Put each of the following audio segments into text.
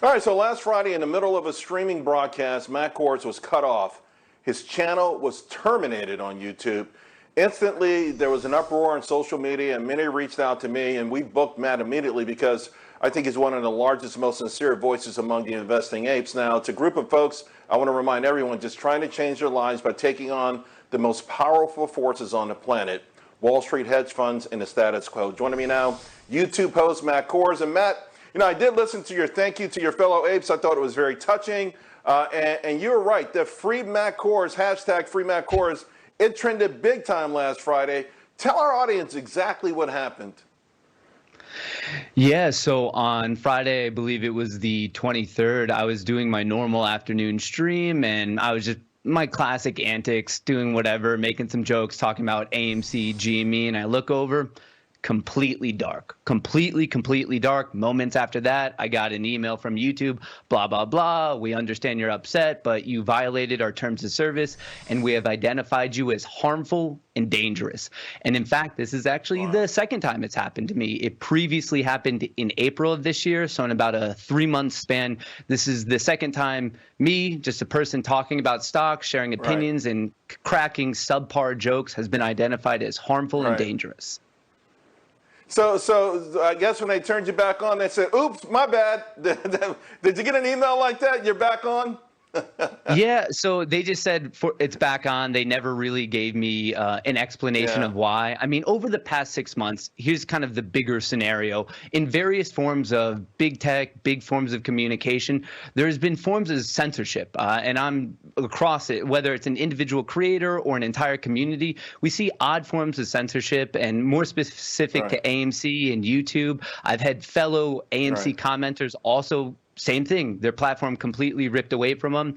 All right, so last Friday, in the middle of a streaming broadcast, Matt Kohrs was cut off. His channel was terminated on YouTube. Instantly, there was an uproar on social media, and many reached out to me, and we booked Matt immediately because I think he's one of the largest, most sincere voices among the investing apes. Now, it's a group of folks, I want to remind everyone, just trying to change their lives by taking on the most powerful forces on the planet, Wall Street hedge funds and the status quo. Joining me now, YouTube host Matt Kohrs. And Matt, you know, I did listen to your thank you to your fellow apes. I thought it was very touching. And you're right, the Free Matt Kohrs, hashtag Free Matt Kohrs, it trended big time last Friday. Tell our audience exactly what happened. Yeah, so on Friday, I believe it was the 23rd, I was doing my normal afternoon stream, and I was just my classic antics, doing whatever, making some jokes, talking about AMC, GME, and I look over, completely dark, completely dark. Moments after that, I got an email from YouTube, blah, blah, blah. We understand you're upset, but you violated our terms of service, and we have identified you as harmful and dangerous. And in fact, this is actually the second time it's happened to me. It previously happened in April of this year, so in about a 3-month span. This is the second time me, just a person talking about stocks, sharing opinions, and cracking subpar jokes, has been identified as harmful and dangerous. So I guess when they turned you back on, they said, oops, my bad. Did you get an email like that? You're back on? Yeah, so they just said it's back on. They never really gave me an explanation of why. I mean, over the past 6 months, here's kind of the bigger scenario. In various forms of big tech, big forms of communication, there's been forms of censorship, and I'm across it, whether it's an individual creator or an entire community. We see odd forms of censorship, and more specific to AMC and YouTube. I've had fellow AMC commenters also same thing, their platform completely ripped away from them.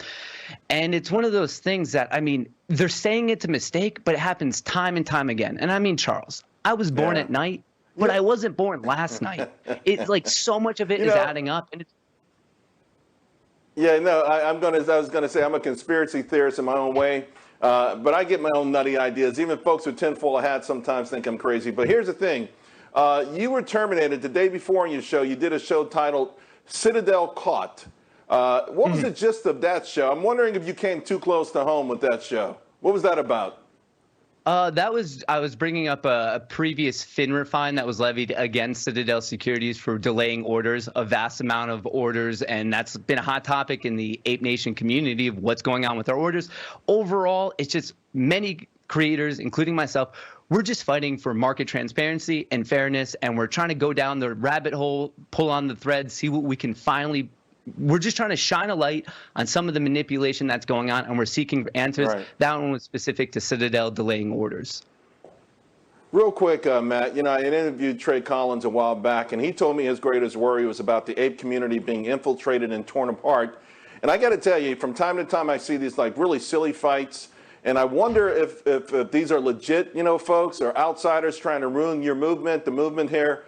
And it's one of those things that, I mean, they're saying it's a mistake, but it happens time and time again. And I mean, Charles, I was born at night, but I wasn't born last night. It's like so much of it is adding up. And it's I was gonna say I'm a conspiracy theorist in my own way, but I get my own nutty ideas. Even folks with tinfoil hats sometimes think I'm crazy. But here's the thing: you were terminated the day before on your show. You did a show titled Citadel Caught. What was the gist of that show? I'm wondering if you came too close to home with that show. What was that about? I was bringing up a previous FINRA fine that was levied against Citadel Securities for delaying orders, a vast amount of orders, and that's been a hot topic in the Ape Nation community of what's going on with our orders. Overall, it's just many creators, including myself, we're just fighting for market transparency and fairness, and we're trying to go down the rabbit hole, pull on the thread, see what we can finally. We're just trying to shine a light on some of the manipulation that's going on, and we're seeking answers. That one was specific to Citadel delaying orders. Real quick, Matt, you know, I interviewed Trey Collins a while back, and he told me his greatest worry was about the ape community being infiltrated and torn apart. And I got to tell you, from time to time, I see these like really silly fights. And I wonder if these are legit, you know, folks, or outsiders trying to ruin your movement, the movement here.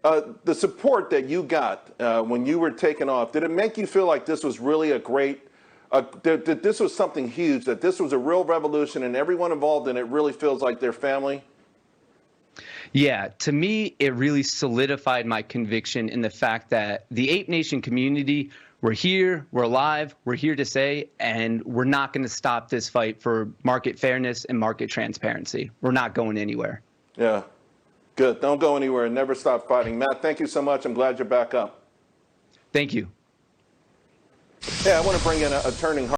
The support that you got when you were taken off, did it make you feel like this was really a great, that this was something huge, that this was a real revolution and everyone involved in it really feels like their family? Yeah, to me, it really solidified my conviction in the fact that the Ape Nation community, we're here, we're alive, we're here to stay, and we're not going to stop this fight for market fairness and market transparency. We're not going anywhere. Yeah, good. Don't go anywhere and never stop fighting. Matt, thank you so much. I'm glad you're back up. Thank you. Yeah, I want to bring in a turning